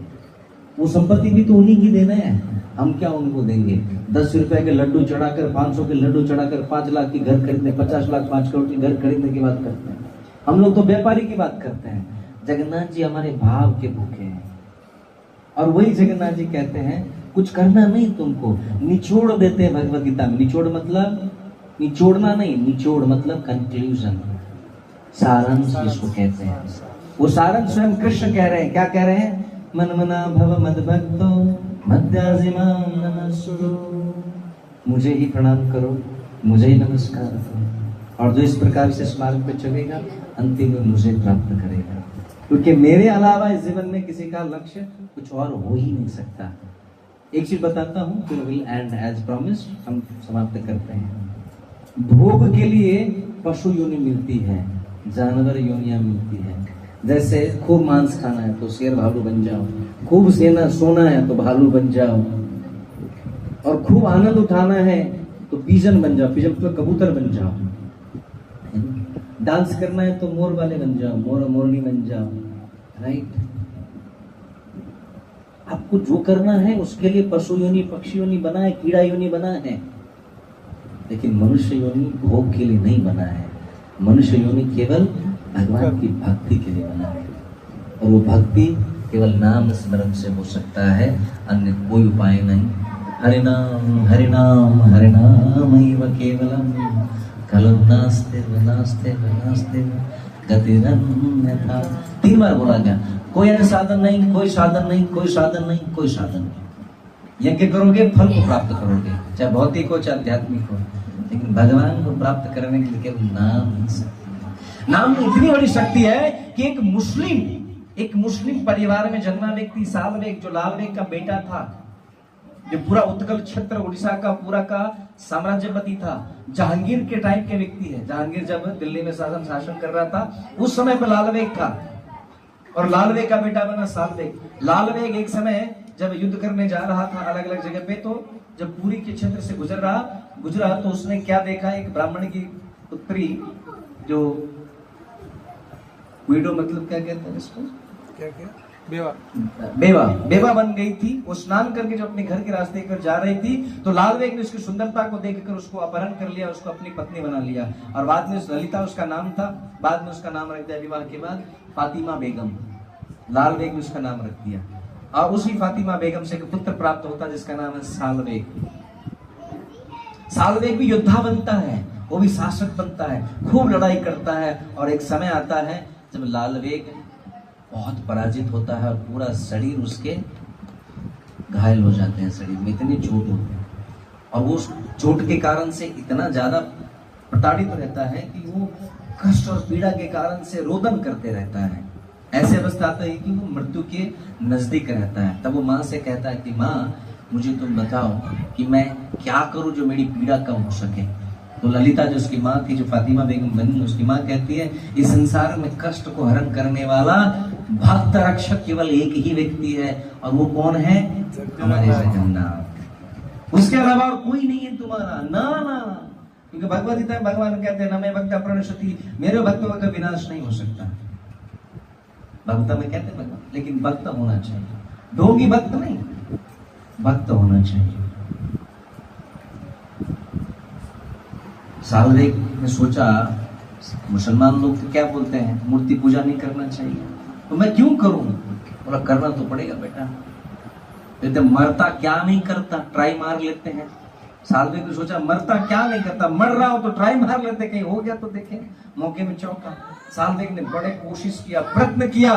वो संपत्ति भी तो उन्हीं की देना है, हम क्या उनको देंगे? 10 रुपए के लड्डू चढ़ाकर, 500 के लड्डू चढ़ाकर 5 लाख की घर खरीदने, 50 लाख 5 करोड़ की घर खरीदने की बात करते हैं। हम लोग तो व्यापारी की बात करते हैं। जगन्नाथ जी हमारे भाव के भूखे हैं। और वही जगन्नाथ जी कहते हैं कुछ करना नहीं तुमको, निचोड़ देते हैं भगवत गीता में। निचोड़ मतलब निचोड़ना नहीं, निचोड़ मतलब कंक्लूजन, सारांश जिसको कहते हैं। वो सारांश स्वयं कृष्ण कह रहे हैं। क्या कह रहे हैं? मनमना भव मद्भक्तो मद्याजिमां नमस्कुरु। मुझे ही प्रणाम करो, मुझे ही नमस्कार करो, और जो इस प्रकार से इस मार्ग पे चलेगा अंतिम में मुझे प्राप्त करेगा, क्योंकि मेरे अलावा इस जीवन में किसी का लक्ष्य कुछ और हो ही नहीं सकता। एक चीज बताता हूँ, फिर विल एंड एज प्रॉमिस हम समाप्त करते हैं। भोग के लिए पशु योनि मिलती है, जानवर योनियां मिलती है। जैसे खूब मांस खाना है तो शेर भालू बन जाओ, खूब सोना है तो भालू बन जाओ, और खूब आनंद उठाना है तो पिजन बन जाओ, पिजन तो कबूतर बन जाओ। डांस करना है तो मोर वाले बन जाओ, मोर मोरनी बन जाओ, राइट। आपको जो करना है उसके लिए पशु योनि, पक्षी योनि बना है, कीड़ा योनि बना है, लेकिन मनुष्य योनि भोग के लिए नहीं बना है। मनुष्य योनि केवल भगवान की भक्ति के लिए बना है, और वो भक्ति केवल नाम स्मरण से हो सकता है, अन्य कोई उपाय नहीं। हरिनाम हरिनाम हरिनाम केवलम कलम नास्ते नास्ते नास्ते गतिरन्यथा। 3 बार बोला गया। कोई अन्य साधन नहीं, कोई साधन नहीं, कोई साधन नहीं, कोई साधन नहीं। यज्ञ करोगे फल को प्राप्त करोगे, चाहे भौतिक हो चाहे आध्यात्मिक हो, लेकिन भगवान को प्राप्त करने के लिए केवल नाम ही शक्ति। नाम में इतनी बड़ी शक्ति है कि एक मुस्लिम परिवार में जन्मा व्यक्ति सालवेग, जो लालवेग का बेटा था, जो पूरा उत्कल क्षेत्र उड़ीसा का पूरा का साम्राज्यपति था, जहांगीर के टाइप के व्यक्ति है। जहांगीर जब दिल्ली में शासन कर रहा था उस समय पर लालवेग था, और लालवेग का बेटा बना सालवेग। लालवेग एक समय जब युद्ध करने जा रहा था अलग अलग जगह पे, तो जब पुरी के क्षेत्र से गुजरा तो उसने क्या देखा, एक ब्राह्मण की पुत्री, जो विडो मतलब क्या कहते हैं इसको, क्या बेवा बन गई थी। वो स्नान करके जो अपने घर के रास्ते पर जा रही थी, तो लालवेग ने उसकी सुंदरता को देखकर उसको अपहरण कर लिया, उसको अपनी पत्नी बना लिया, और बाद में ललिता उसका नाम था, बाद में उसका नाम रख दिया विवाह के बाद फातिमा बेगम। लालवेग ने उसका नाम रख दिया, और उसी फातिमा बेगम से एक पुत्र प्राप्त होता जिसका नाम है सालवेग। सालवेग भी योद्धा बनता है, वो भी शासक बनता है, खूब लड़ाई करता है, और एक समय आता है जब लालवेग बहुत पराजित होता है और पूरा शरीर उसके घायल हो जाते हैं, शरीर में इतनी चोट होती है, और वो उस चोट के कारण से इतना ज्यादा प्रताड़ित रहता है कि वो कष्ट और पीड़ा के कारण से रोदन करते रहता है। ऐसे अवस्था आता है कि वो मृत्यु के नजदीक रहता है। तब वो माँ से कहता है कि माँ, मुझे तुम बताओ कि मैं क्या करूं जो मेरी पीड़ा कम हो सके। तो ललिता जो उसकी माँ थी, जो फातिमा बेगम बनी, उसकी माँ कहती है, इस संसार में कष्ट को हरण करने वाला भक्त रक्षक केवल एक ही व्यक्ति है, और वो कौन है? हमारे जगन्नाथ। उसके अलावा और कोई नहीं है तुम्हारा, ना। क्योंकि भगवद गीता में भगवान कहते हैं, न मैं भक्त प्रणश्यति, मेरे भक्तों का विनाश नहीं हो सकता। भक्त में कहते हैं भगवान, लेकिन भक्त होना चाहिए, ढोंगी भक्त नहीं, भक्त होना चाहिए। सालवेग ने सोचा, मुसलमान लोग तो क्या बोलते हैं, मूर्ति पूजा नहीं करना चाहिए, तो मैं क्यों करूं? बोला करना तो पड़ेगा बेटा। कहते मरता क्या नहीं करता, ट्राई मार लेते हैं। सालवेग ने सोचा मरता क्या नहीं करता, मर रहा हो तो ट्राई मार लेते, कहीं हो गया तो देखें। मौके में चौंका। सालवेग ने बड़े कोशिश किया, प्रयत्न किया,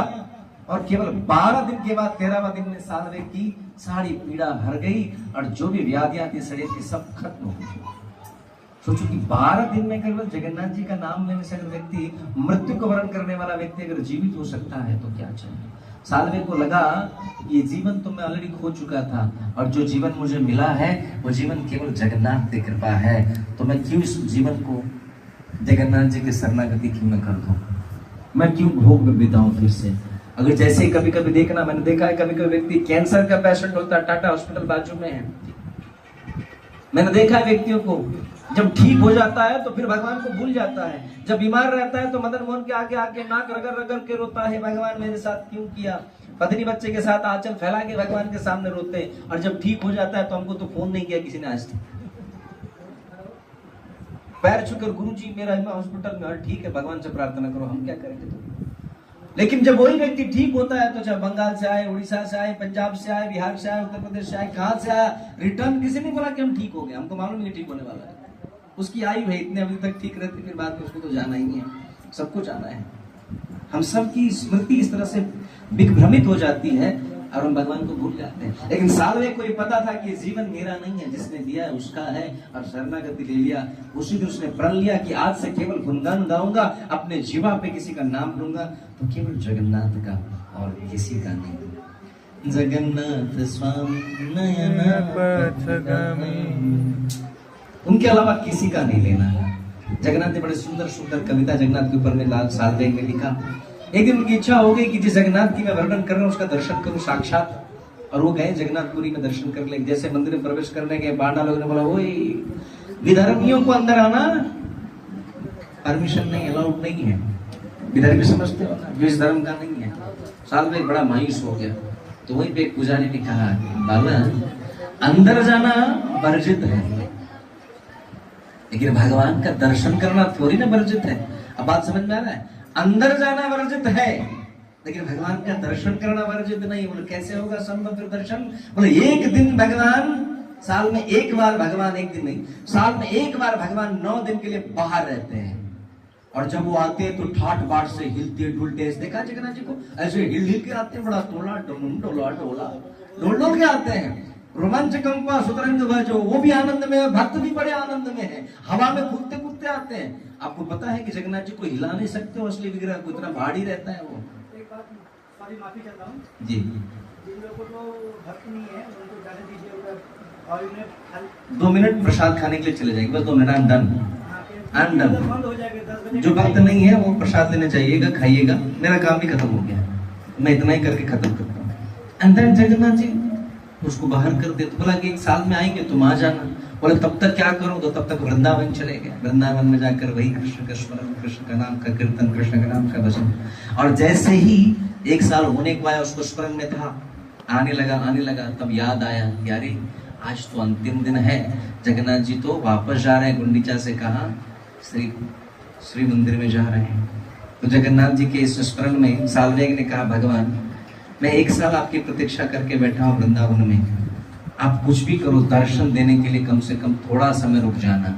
और केवल 12 दिन के बाद 13वां दिन में सालवेग की सारी पीड़ा हर गई, और जो भी व्याधियां थी शरीर की सब खत्म हो गई। सोचो कि 12 दिन में केवल जगन्नाथ जी का नाम लेने से अगर व्यक्ति, मृत्यु को वरण करने वाला व्यक्ति अगर जीवित हो सकता है तो क्या चाहिए। सालवेग को लगा ये जीवन तो मैं ऑलरेडी खो चुका था, और जो जीवन मुझे मिला है वो जीवन केवल जगन्नाथ की कृपा है, तो मैं क्यों इस जीवन को जगन्नाथ जी की शरणागति क्यों न कर दूं, मैं क्यों भोग में बिताऊं फिर से। अगर जैसे कभी कभी देखना, मैंने देखा है कभी कभी व्यक्ति कैंसर का पेशेंट होता है, टाटा हॉस्पिटल बाजू में है, मैंने देखा है व्यक्तियों को जब ठीक हो जाता है तो फिर भगवान को भूल जाता है, जब बीमार रहता है तो मदन मोहन के आगे आके नाक रगड़ रगड़ के रोता है, भगवान मेरे साथ क्यों किया। पत्नी बच्चे के साथ आंचल फैला के भगवान के सामने रोते हैं, और जब ठीक हो जाता है तो हमको तो फोन नहीं किया किसी ने आज तक, पैर छूकर गुरुजी मेरा हॉस्पिटल में, और ठीक है भगवान से प्रार्थना करो, हम क्या करेंगे तो। लेकिन जब वही व्यक्ति ठीक होता है तो चाहे बंगाल से आए, उड़ीसा से आए, पंजाब से आए, बिहार से आए, उत्तर प्रदेश से आए, कहां से आया, रिटर्न किसी ने बोला कि हम ठीक हो गए, हमको मालूम नहीं ठीक होने वाला है, उसकी आयु है इतने अभी तक ठीक रहती, फिर बाद में उसको तो जाना ही है, सबको जाना है। हम सब की स्मृति इस तरह से विभ्रमित हो जाती है और हम भगवान को भूल जाते हैं। लेकिन सालवे को ये पता था कि जीवन मेरा नहीं है, जिसने दिया है उसका है, और शरणागति ले लिया। उसी दिन उसने प्रण लिया कि आज से केवल गुणगान गाऊंगा, अपने जीवा पे किसी का नाम लूंगा तो केवल जगन्नाथ का और किसी का नहीं। जगन्नाथ स्वामी नयन पथगामी, उनके अलावा किसी का नहीं लेना है। जगन्नाथ ने बड़े सुंदर सुंदर कविता जगन्नाथ के ऊपर में लाल सालवे में लिखा। एक दिन उनकी इच्छा हो गई कि जिस जगन्नाथ की मैं वर्णन कर रहा हूँ उसका दर्शन करूं साक्षात, और वो गए जगन्नाथपुरी में दर्शन कर ले। जैसे मंदिर में प्रवेश करने के बांडा लोगों ने बोला, ओए विधर्मियों को अंदर आना परमिशन नहीं, अलाउड नहीं है। विधर्मी समझते हो ना, जो इस धर्म का नहीं है। सालवे बड़ा मायूस हो गया। तो वहीं पे एक पुजारी ने कहा, बाला अंदर जाना वर्जित है, लेकिन भगवान का दर्शन करना थोड़ी ना वर्जित है। अब बात समझ में आ रहा है? अंदर जाना वर्जित है, लेकिन भगवान का दर्शन करना वर्जित नहीं। बोले कैसे होगा संभव फिर दर्शन? बोले एक दिन भगवान, साल में एक बार भगवान, एक दिन नहीं, साल में एक बार भगवान 9 दिन के लिए बाहर रहते हैं। और जब वो आते हैं तो ठाट बाट से हिलते डुलते, देखा जगन्नाथ जी को ऐसे हिल हिल के आते हैं, बड़ा टोला डोला डोला डोल डोल के आते हैं। रोमांच कंपा सुतरंग भजो, वो भी आनंद में है, भक्त भी बड़े आनंद में है, हवा में कूदते कूदते आते हैं। आपको पता है कि जगन्नाथ जी को हिला नहीं सकते हो, असली विग्रह को, इतना भारी रहता है वो। एक बात, सॉरी माफी चाहता हूँ जी, जिन लोगों को भक्त नहीं है उनको जाने दीजिए, और इन्हें 2 मिनट प्रसाद खाने के लिए चले जाएंगे, बस 2 मिनट, आई एम डन। बंद हो जाएगा 10 बजे। जो भक्त नहीं है वो प्रसाद लेने जाइएगा, खाइएगा, मेरा काम भी खत्म हो गया, मैं इतना ही करके खत्म करता हूँ। एंड देन जगन्नाथ जी उसको बाहर कर दे। तो बोला कि 1 साल में आएंगे तुम आ जाना। बोले तब तक क्या करूं? तो तब तक वृंदावन चले गए। वृंदावन में जाकर वही कृष्ण का स्मरण, कृष्ण का नाम का कीर्तन, कृष्ण का नाम का भजन। और जैसे ही 1 साल होने को आया, उसको स्मरण में था, आने लगा, तब याद आया कि अरे आज तो अंतिम दिन है, जगन्नाथ जी तो वापस जा रहे हैं। गुंडीचा से कहा श्री मंदिर में जा रहे हैं। तो जगन्नाथ जी के इस स्मरण में सालवे ने कहा, भगवान मैं 1 साल आपकी प्रतीक्षा करके बैठा हूँ वृंदावन में, आप कुछ भी करो, दर्शन देने के लिए कम से कम थोड़ा समय रुक जाना।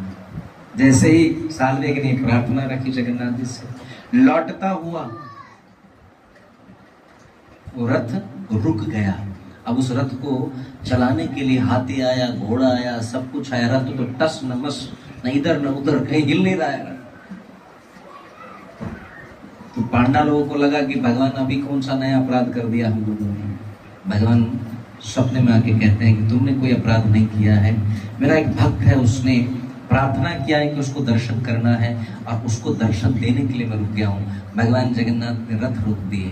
जैसे ही सालवे ने प्रार्थना रखी जगन्नाथ जी से, लौटता हुआ वो रथ रुक गया। अब उस रथ को चलाने के लिए हाथी आया, घोड़ा आया, सब कुछ आया। रथ तो टस न मस, न इधर न उधर, कहीं हिल नहीं रहा है। तो पांडा लोगों को लगा कि भगवान अभी कौन सा नया अपराध कर दिया हम लोगों ने। भगवान सपने में आके कहते हैं कि तुमने कोई अपराध नहीं किया है, मेरा एक भक्त है, उसने प्रार्थना किया है कि उसको दर्शन करना है, और उसको दर्शन देने के लिए मैं रुक गया हूँ। भगवान जगन्नाथ ने रथ रोक दिए।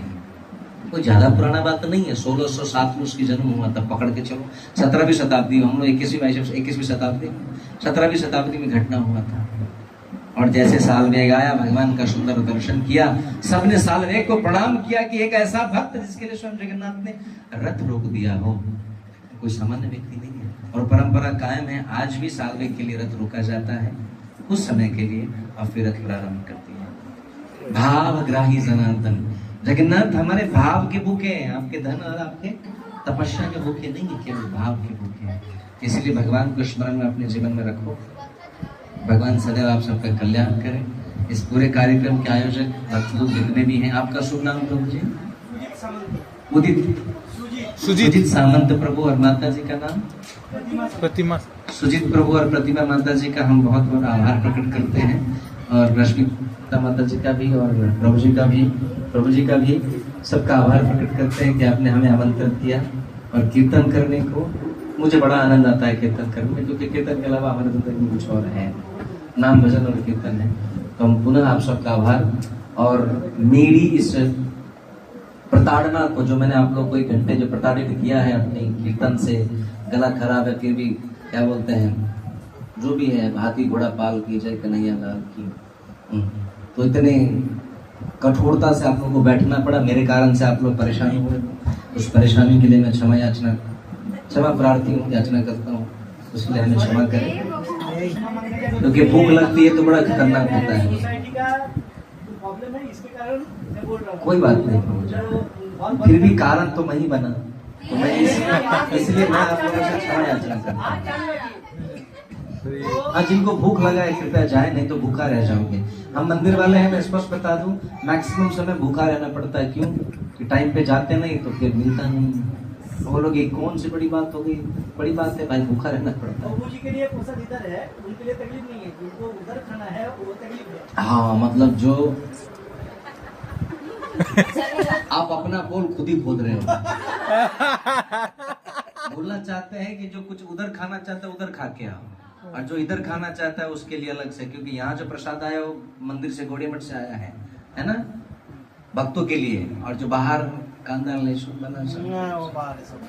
कोई ज्यादा पुराना बात नहीं है, 1607 में उसकी जन्म हुआ, तब पकड़ के चलो 17वीं शताब्दी, हम लोग 21वीं शताब्दी, 17वीं शताब्दी में घटना हुआ था। और जैसे सालवे आया, भगवान का सुंदर दर्शन किया, सबने सालवे को प्रणाम किया कि एक ऐसा भक्त जिसके लिए स्वयं जगन्नाथ ने रथ रोक दिया हो, कोई सामान्य व्यक्ति नहीं है। और परंपरा कायम है, आज भी सालवे के लिए रथ रोका जाता है कुछ समय के लिए, और फिर रथ प्रारंभ करती है। भावग्राही जनार्दन, जगन्नाथ हमारे भाव के भूखे हैं, आपके धन और आपके तपस्या के भूखे नहीं है, केवल भाव के भूखे हैं। इसलिए भगवान को स्मरण में अपने जीवन में रखो। भगवान सदैव आप सबका कल्याण करें। इस पूरे कार्यक्रम के आयोजक भक्त लोग जितने भी हैं, आपका शुभ नाम प्रभु जी? सुजीत सामंत प्रभु, और माता जी का नाम प्रतिमा। सुजीत प्रभु और प्रतिमा माता जी का हम बहुत बहुत आभार प्रकट करते हैं, और रश्मिता माता जी का भी, और प्रभु जी का भी सबका आभार प्रकट करते हैं कि आपने हमें आमंत्रित किया और कीर्तन करने को। मुझे बड़ा आनंद आता है कीर्तन करने में, क्योंकि कीर्तन के अलावा हमारे जिंदगी में कुछ और है, नाम भजन और कीर्तन है। तो हम पुनः आप सबका आभार, और मेरी इस प्रताड़ना को, जो मैंने आप लोग को 1 घंटे जो प्रताड़ित किया है अपनी कीर्तन से, गला खराब है फिर भी क्या बोलते हैं, जो भी है, हाथी घोड़ा पाल की जय कन्हैया लाल की। तो इतने कठोरता से आप लोगों को बैठना पड़ा, मेरे कारण से आप लोग परेशान हुए, उस परेशानी के लिए मैं क्षमा प्रार्थी हूँ, याचना करता हूँ, उसके लिए हमें क्षमा करें। क्योंकि भूख लगती है तो बड़ा खतरनाक होता है। सोसाइटी का प्रॉब्लम है, इसके कारण मैं बोल रहा हूँ। कोई बात नहीं, फिर भी कारण तो मैं ही बना, तो मैं इसलिए मैं आप लोगों से क्षमा याचना करता हूँ। हाँ, जिनको भूख लगा है कृपया जाए, नहीं तो भूखा रह जाओगे। हम मंदिर वाले हैं, मैं स्पष्ट बता दूं, मैक्सिमम समय भूखा रहना पड़ता है। क्यों? कि टाइम पे जाते नहीं तो फिर मिलता नहीं। तो बोलोगे कौन सी बड़ी बात हो गई? बड़ी बात है भाई, भूखा रहना पड़ता है। बाबू जी के लिए पोषण इधर है, उनके लिए तकलीफ नहीं है, जिनको उधर खाना है वो तकलीफ है। हाँ मतलब जो आप अपना पोल खुद ही खोद रहे हो। बोलना चाहते हैं कि जो कुछ उधर खाना चाहता है उधर खा के आओ, और जो इधर खाना चाहता है उसके लिए अलग से, क्योंकि यहाँ जो प्रसाद आया वो मंदिर से गौड़ी मठ से आया है ना, भक्तों के लिए। और जो बाहर कांदा लहसुन बना सब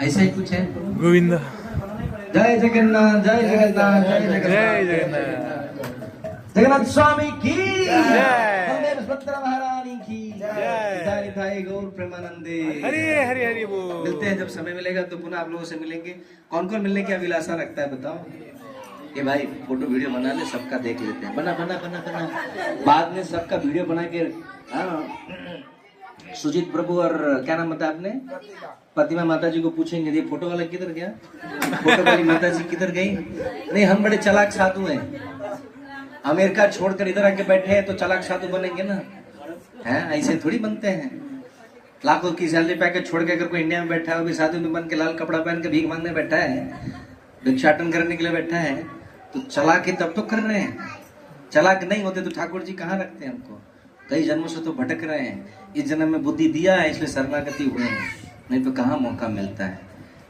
ऐसा ही कुछ है। गोविंद जय जगन्नाथ, जय जगन्नाथ, जय जगन्नाथ, जगन्नाथ स्वामी की जय, सुभद्रा महारानी की जय, निताई गौर प्रेमानंदे। हरे हरे हरे बोल। मिलते हैं जब समय मिलेगा तो पुनः आप लोगों से मिलेंगे। कौन कौन मिलने की अभिलाषा रखता है बताओ? ये भाई फोटो वीडियो बना ले, सबका देख लेते हैं। बना बना बना बना, बाद में सबका वीडियो बना के। सुजीत प्रभु और क्या नाम बताया आपने, प्रतिमा माता जी को पूछेंगे ये फोटो वाला किधर गया, फोटो वाली माता जी किधर गई? नहीं, हम बड़े चालाक साधु हैं, अमेरिका छोड़कर इधर आके बैठे हैं तो चालाक साधु बनेंगे ना, हैं? ऐसे थोड़ी बनते हैं। लाखों की सैलरी पैकेज छोड़ के अगर कोई इंडिया में बैठा है, वो भी साधु में बन के लाल कपड़ा पहन के भीख मांगने बैठा है, भिक्षाटन करने के लिए बैठा है, तो चालाकी तब तो कर रहे हैं। चालाक नहीं होते तो ठाकुर जी कहाँ रखते हैं हमको? कई जन्मों से तो भटक रहे हैं, इस जन्म में बुद्धि दिया है इसलिए शरणागति हुए हैं, नहीं तो कहाँ मौका मिलता है।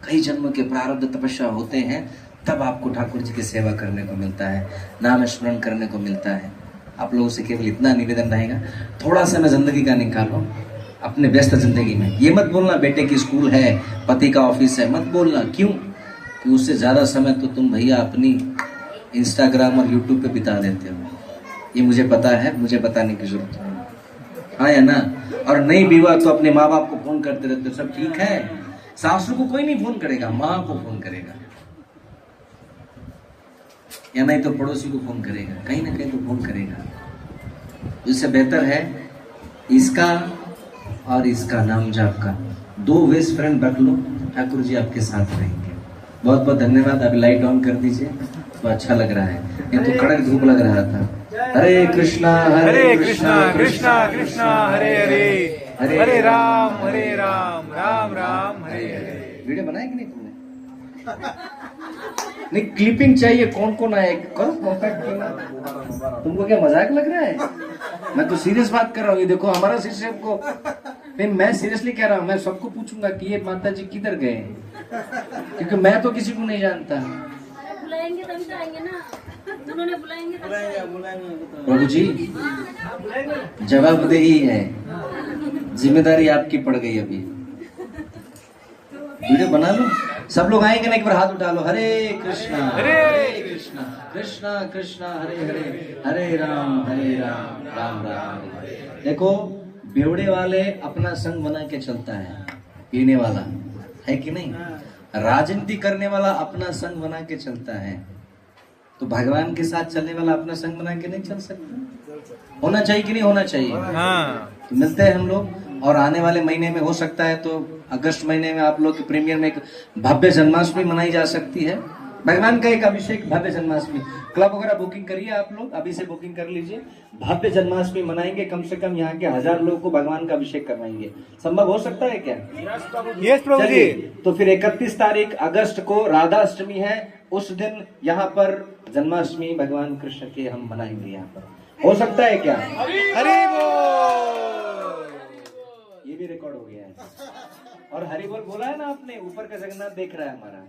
कई जन्मों के प्रारब्ध तपस्या होते हैं, तब आपको ठाकुर जी की सेवा करने को मिलता है, नाम स्मरण करने को मिलता है। आप लोगों से केवल इतना निवेदन रहेगा, थोड़ा समय जिंदगी का निकालो अपने व्यस्त जिंदगी में। ये मत बोलना बेटे की स्कूल है, पति का ऑफिस है, मत बोलना। क्यों? कि उससे ज्यादा समय तो तुम भैया अपनी इंस्टाग्राम और यूट्यूब पे बिता देते हो। ये मुझे पता है, मुझे बताने की जरूरत नहीं, हाँ या ना? और नहीं भी हुआ तो अपने माँ बाप को फोन करते रहते हो, सब ठीक है। सासू को कोई नहीं फोन करेगा, माँ को फोन करेगा, या नहीं तो पड़ोसी को फोन करेगा, कहीं ना कहीं तो फोन करेगा। इससे बेहतर है इसका और इसका नाम जाप का 2 बेस्ट फ्रेंड रख लो, ठाकुर जी आपके साथ रहेंगे। बहुत बहुत धन्यवाद। अभी लाइट ऑन कर दीजिए तो अच्छा लग रहा है, ये तो कड़क धूप लग रहा था। हरे कृष्णा कृष्णा कृष्णा कृष्णा हरे हरे, हरे राम राम राम हरे हरे। वीडियो बनाया कि नहीं तुमने? नहीं, क्लिपिंग चाहिए। कौन कौन आए? तुमको क्या मजाक लग रहा है? मैं तो सीरियस बात कर रहा हूँ। ये देखो हमारा शिष्य को, नहीं मैं सीरियसली कह रहा हूँ, मैं सबको पूछूंगा कि ये माता जी किधर गए, क्योंकि मैं तो किसी को नहीं जानता। बुलाएंगे तभी तो आएंगे ना, उन्होंने बुलाएंगे प्रभु जी जवाबदेही है, जिम्मेदारी आपकी पड़ गई। अभी वीडियो बना लो, सब लोग आएंगे ना, एक बार हाथ उठा लो। हरे कृष्णा कृष्णा कृष्णा कृष्णा हरे हरे, हरे राम राम राम। देखो बेवड़े वाले अपना संग बना के चलता है, पीने वाला है कि नहीं? राजनीति करने वाला अपना संग बना के चलता है, तो भगवान के साथ चलने वाला अपना संग बना के नहीं चल सकता। होना चाहिए कि नहीं होना चाहिए? तो मिलते हैं हम लोग, और आने वाले महीने में हो सकता है तो अगस्त महीने में आप लोग के प्रीमियर में एक भव्य जन्माष्टमी मनाई जा सकती है। भगवान का एक अभिषेक, भव्य जन्माष्टमी। क्लब वगैरह बुकिंग करिए आप लोग, अभी से बुकिंग कर लीजिए। भव्य जन्माष्टमी मनाएंगे, कम से कम यहाँ के 1000 लोगों को भगवान का अभिषेक करवाएंगे। संभव हो सकता है क्या? यस प्रभु जी। तो फिर 31 तारीख अगस्त को राधा अष्टमी है, उस दिन यहाँ पर जन्माष्टमी भगवान कृष्ण के हम मनाएंगे। यहाँ पर हो सकता है क्या? हरि बोल। ये भी रिकॉर्ड हो गया है। और हरि बोल बोला है ना आपने, ऊपर का जगन्नाथ देख रहा है हमारा।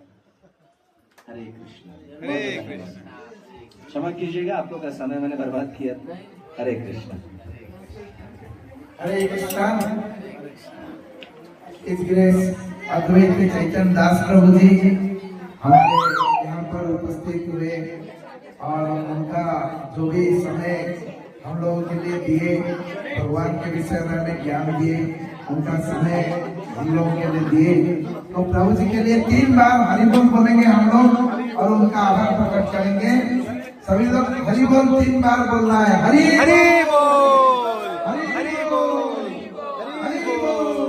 हरे कृष्ण, हरे कृष्ण। क्षमा कीजिएगा, आप लोग का समय मैंने बर्बाद किया था। हरे कृष्ण, हरे कृष्णा। इस ग्रेस अद्वैत चैतन्य दास प्रभु जी हमारे यहाँ पर उपस्थित हुए और उनका जो भी समय हम लोगों के लिए दिए, भगवान के विषय में हमें ज्ञान दिए, उनका समय हम लोगों के लिए दिए। तो प्रभु जी के लिए 3 बार हरि बोल बोलेंगे हम लोग और उनका आभार प्रकट करेंगे। सभी लोग हरि बोल 3 बार बोलना है। हरि बोल, हरि बोल, हरि बोल।